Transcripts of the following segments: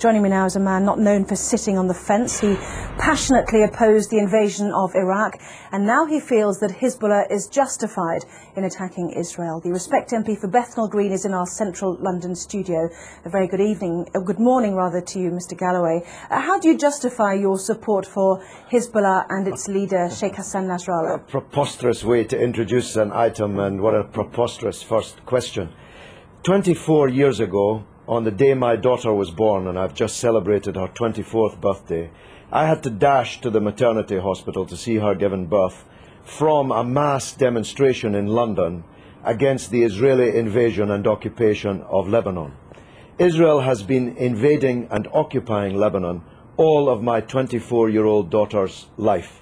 Joining me now is a man not known for sitting on the fence. He passionately opposed the invasion of Iraq, and now he feels that Hezbollah is justified in attacking Israel. The Respect MP for Bethnal Green is in our central London studio. A very good evening, good morning rather, to you, Mr. Galloway. How do you justify your support for Hezbollah and its leader, Sheikh Hassan Nasrallah? A preposterous way to introduce an item, and what a preposterous first question. 24 years ago, on the day my daughter was born, and I've just celebrated her 24th birthday, I had to dash to the maternity hospital to see her given birth from a mass demonstration in London against the Israeli invasion and occupation of Lebanon. Israel has been invading and occupying Lebanon all of my 24-year-old daughter's life.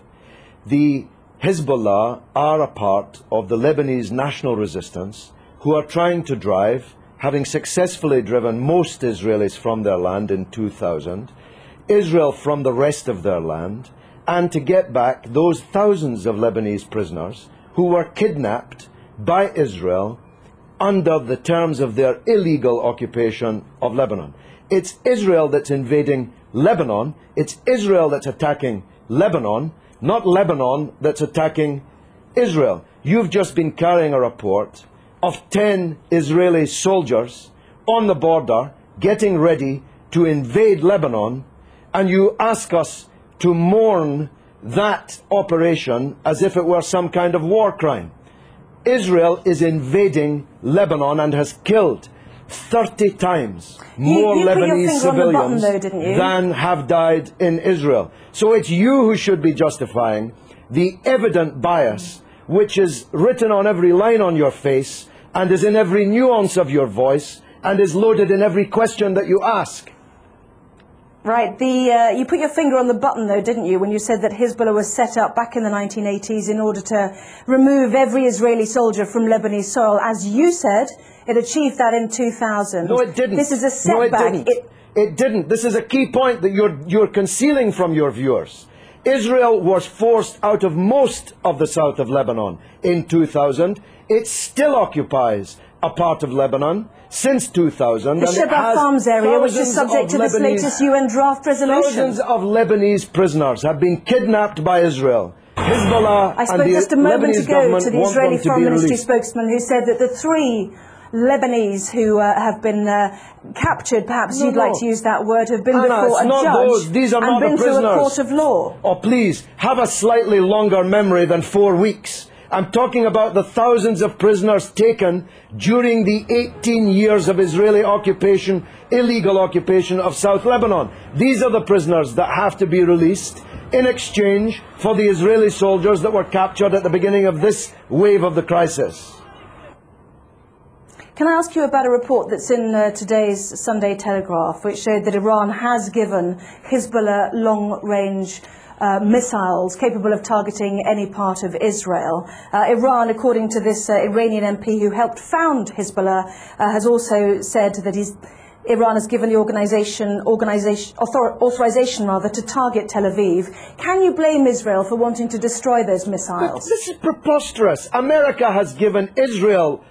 The Hezbollah are a part of the Lebanese national resistance who are trying to drive, having successfully driven most Israelis from their land in 2000, Israel from the rest of their land, and to get back those thousands of Lebanese prisoners who were kidnapped by Israel under the terms of their illegal occupation of Lebanon. It's Israel that's invading Lebanon, it's Israel that's attacking Lebanon, not Lebanon that's attacking Israel. You've just been carrying a report of 10 Israeli soldiers on the border getting ready to invade Lebanon, and you ask us to mourn that operation as if it were some kind of war crime. Israel is invading Lebanon and has killed 30 times more Lebanese civilians than have died in Israel. So it's you who should be justifying the evident bias which is written on every line on your face and is in every nuance of your voice and is loaded in every question that you ask. Right. You put your finger on the button, though, didn't you, when you said that Hezbollah was set up back in the 1980s in order to remove every Israeli soldier from Lebanese soil. As you said, it achieved that in 2000. No, it didn't. This is a setback. No, it didn't. It didn't. This is a key point that you're concealing from your viewers. Israel was forced out of most of the south of Lebanon in 2000. It still occupies a part of Lebanon since 2000. The Sheba Farms area, which is subject to this latest UN draft resolution. Thousands of Lebanese prisoners have been kidnapped by Israel. Hezbollah I spoke just a moment ago to the Israeli Foreign Ministry spokesman who said that the 3 Lebanese who have been captured, perhaps you'd like to use that word, have been before a judge and been through a court of law. Oh, please, have a slightly longer memory than 4 weeks. I'm talking about the thousands of prisoners taken during the 18 years of Israeli occupation, illegal occupation of South Lebanon. These are the prisoners that have to be released in exchange for the Israeli soldiers that were captured at the beginning of this wave of the crisis. Can I ask you about a report that's in today's Sunday Telegraph, which showed that Iran has given Hezbollah long-range missiles capable of targeting any part of Israel. Iran, according to this Iranian MP who helped found Hezbollah, has also said that Iran has given the authorization to target Tel Aviv. Can you blame Israel for wanting to destroy those missiles? But this is preposterous. America has given Israel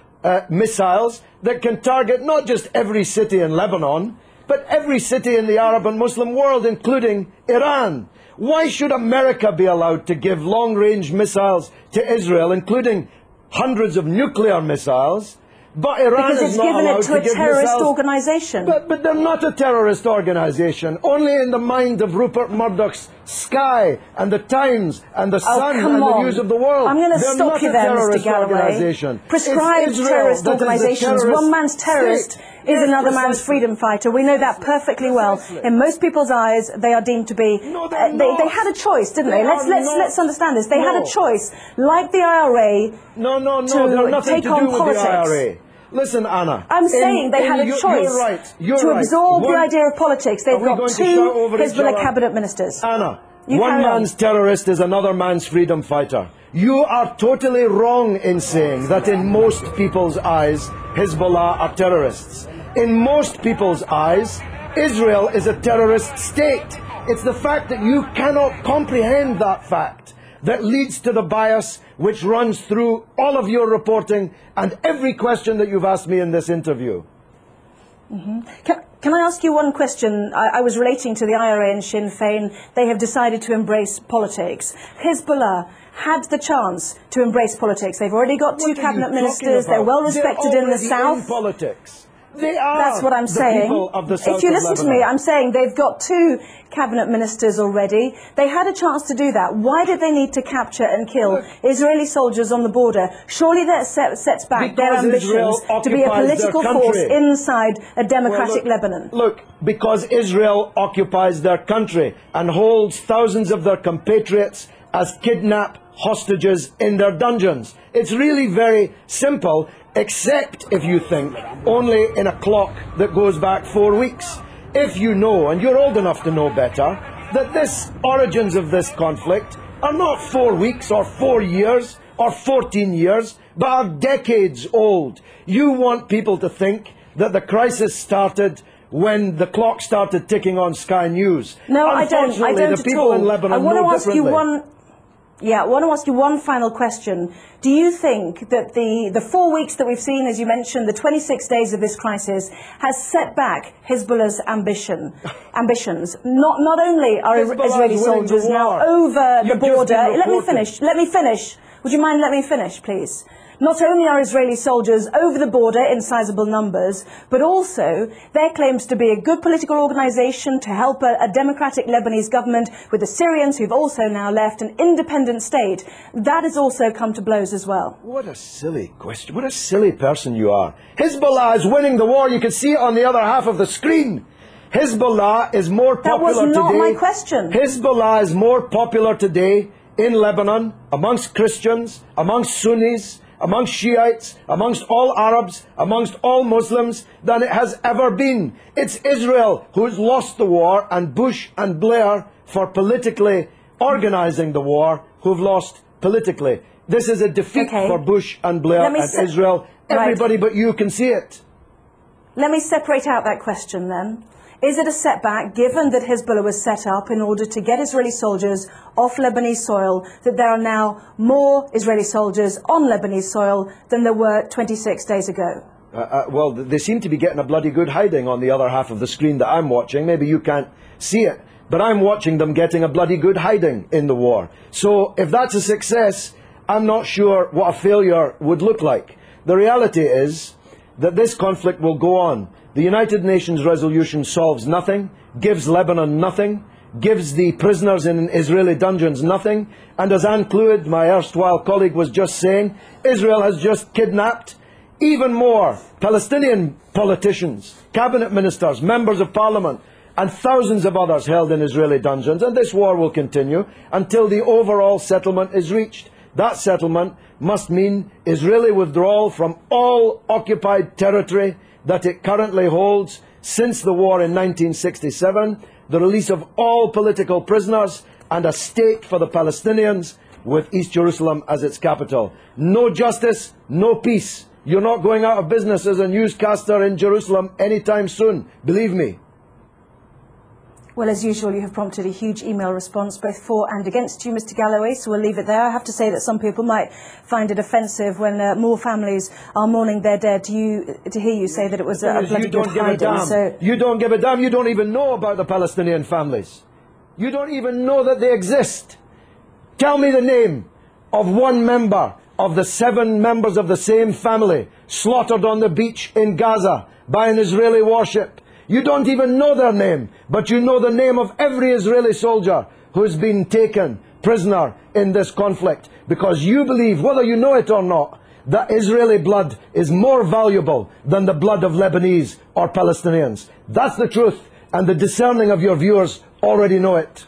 missiles that can target not just every city in Lebanon, but every city in the Arab and Muslim world, including Iran. Why should America be allowed to give long-range missiles to Israel, including hundreds of nuclear missiles, but Iran is not allowed to give missiles? Because it's given it to a terrorist organization. But they're not a terrorist organization. Only in the mind of Rupert Murdoch's Sky and the Times and the Sun and the News of the World. I'm going to stop you there, Mr. Galloway. Prescribed terrorist organizations. One man's terrorist is another man's freedom fighter. We know that perfectly well. In most people's eyes, they are deemed to be. They had a choice, didn't they? Let's understand this. They had a choice, like the IRA, to take on politics. Listen, Anna. I'm saying they had a choice to absorb the idea of politics. They've got 2 Hezbollah cabinet ministers. Anna, one man's terrorist is another man's freedom fighter. You are totally wrong in saying that in most people's eyes, Hezbollah are terrorists. In most people's eyes, Israel is a terrorist state. It's the fact that you cannot comprehend that fact that leads to the bias which runs through all of your reporting and every question that you've asked me in this interview. Can I ask you one question? I was relating to the IRA and Sinn Féin. They have decided to embrace politics. Hezbollah had the chance to embrace politics. They've already got two cabinet ministers. They're well respected in the south. In politics. They are. That's what I'm saying. People of the south if you of listen to Lebanon. me, I'm saying they've got two cabinet ministers already. They had a chance to do that. Why did they need to capture and kill Israeli soldiers on the border? Surely that sets back their ambitions to be a political force inside a democratic Lebanon. Look, because Israel occupies their country and holds thousands of their compatriots as kidnapped hostages in their dungeons. It's really very simple, except if you think only in a clock that goes back 4 weeks. If you know, and you're old enough to know better, that this origins of this conflict are not 4 weeks or 4 years or 14 years, but are decades old. You want people to think that the crisis started when the clock started ticking on Sky News. No, I don't the people in Lebanon I want to know ask you differently. I want to ask you one final question. Do you think that the 4 weeks that we've seen, as you mentioned, the 26 days of this crisis, has set back Hezbollah's ambitions? Not only are Israeli soldiers now over the border... Let me finish. Would you mind letting me finish, please? Not only are Israeli soldiers over the border in sizable numbers, but also there claims to be a good political organisation to help a democratic Lebanese government with the Syrians who've also now left an independent state. That has also come to blows as well. What a silly question. What a silly person you are. Hezbollah is winning the war. You can see it on the other half of the screen. Hezbollah is more popular today. That was not my question. Hezbollah is more popular today in Lebanon, amongst Christians, amongst Sunnis, amongst Shiites, amongst all Arabs, amongst all Muslims, than it has ever been. It's Israel who's lost the war, and Bush and Blair, for politically organising the war, who've lost politically. This is a defeat for Bush and Blair and Israel. Everybody but you can see it. Let me separate out that question then. Is it a setback, given that Hezbollah was set up in order to get Israeli soldiers off Lebanese soil, that there are now more Israeli soldiers on Lebanese soil than there were 26 days ago? Well, they seem to be getting a bloody good hiding on the other half of the screen that I'm watching. Maybe you can't see it, but I'm watching them getting a bloody good hiding in the war. So if that's a success, I'm not sure what a failure would look like. The reality is that this conflict will go on. The United Nations resolution solves nothing, gives Lebanon nothing, gives the prisoners in Israeli dungeons nothing, and as Anne Clewid, my erstwhile colleague, was just saying, Israel has just kidnapped even more Palestinian politicians, cabinet ministers, members of parliament, and thousands of others held in Israeli dungeons, and this war will continue until the overall settlement is reached. That settlement must mean Israeli withdrawal from all occupied territory that it currently holds since the war in 1967, the release of all political prisoners, and a state for the Palestinians with East Jerusalem as its capital. No justice, no peace. You're not going out of business as a newscaster in Jerusalem anytime soon, believe me. Well, as usual, you have prompted a huge email response, both for and against you, Mr. Galloway, so we'll leave it there. I have to say that some people might find it offensive when more families are mourning their dead to hear you say that it was a bloody good hiding. So you don't give a damn. You don't even know about the Palestinian families. You don't even know that they exist. Tell me the name of one member of the 7 members of the same family slaughtered on the beach in Gaza by an Israeli warship. You don't even know their name, but you know the name of every Israeli soldier who's been taken prisoner in this conflict, because you believe, whether you know it or not, that Israeli blood is more valuable than the blood of Lebanese or Palestinians. That's the truth, and the discerning of your viewers already know it.